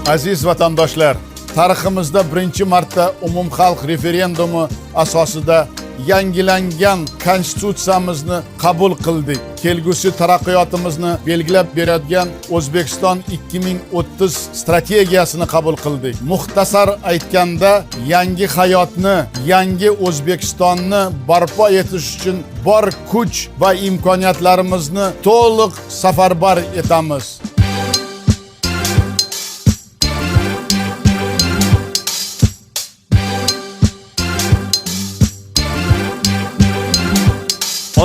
Aziz vatandoshlar, tariximizda birinchi marta umumxalq referendumi asosida yangilangan konstitutsiyamizni qabul qildik. Kelgusi taraqqiyotimizni belgilab beradigan O'zbekiston 2030 strategiyasini qabul qildik. Muxtasar aytganda, yangi hayotni, yangi O'zbekistonni barpo etish uchun bor kuch va imkoniyatlarimizni to'liq safarbar etamiz.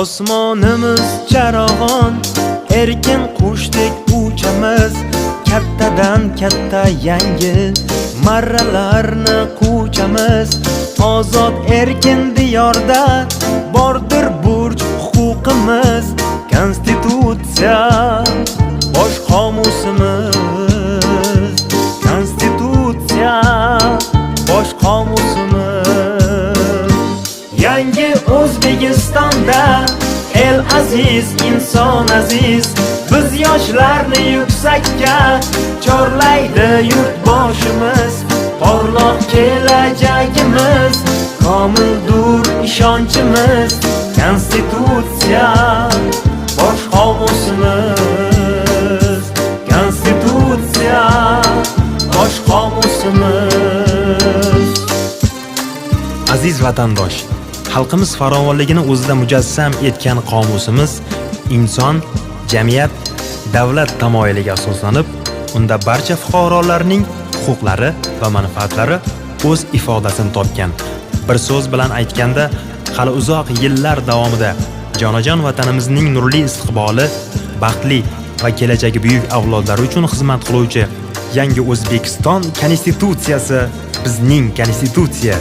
Osmonimiz charog'on, erkin qushdek uchamiz, kattadan katta yangi marralarni quchamiz. Ozod erkin diyorda bordir burch huquqimiz, konstitutsiya bosh qomusimiz, konstitutsiya bosh qomusimiz. Yangi O'zbekistonda el aziz, inson aziz, biz yoshlarni yuksakka chorlaydi yurtboshimiz. Porloq kelajagimiz, komildur ishonchimiz, konstitutsiya bosh qomusimiz, konstitutsiya bosh qomusimiz. Aziz vatandosh, xalqimiz farovonligini o'zida mujassam etgan qomusimiz inson, jamiyat, davlat tamoyiliga asoslanib, unda barcha fuqarolarning huquqlari va manfaatlari o'z ifodasini topgan. Bir so'z bilan aytganda, hali uzoq yillar davomida jonajon vatanimizning nurli istiqboli, baxtli va kelajagi buyuk avlodlari uchun xizmat qiluvchi yangi O'zbekiston konstitutsiyasi bizning konstitutsiya.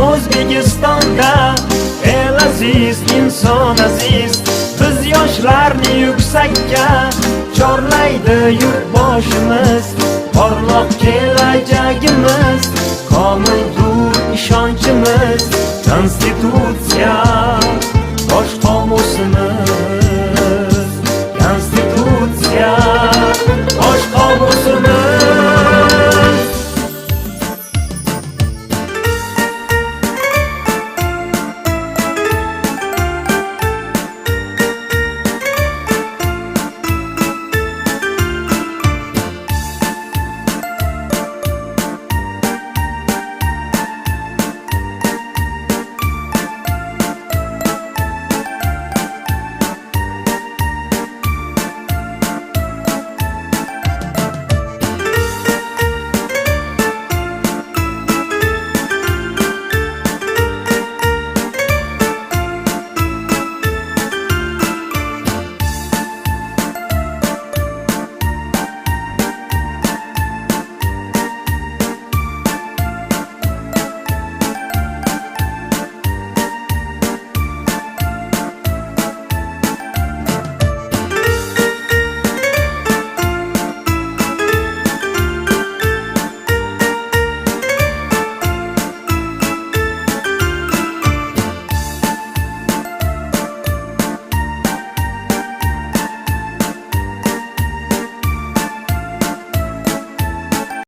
O'zbekistonda el aziz, inson aziz, biz yoshlarni yuksakka chorlaydi yurtboshimiz. Porloq kelajagimiz, komildur ishonchimiz, konstitutsiya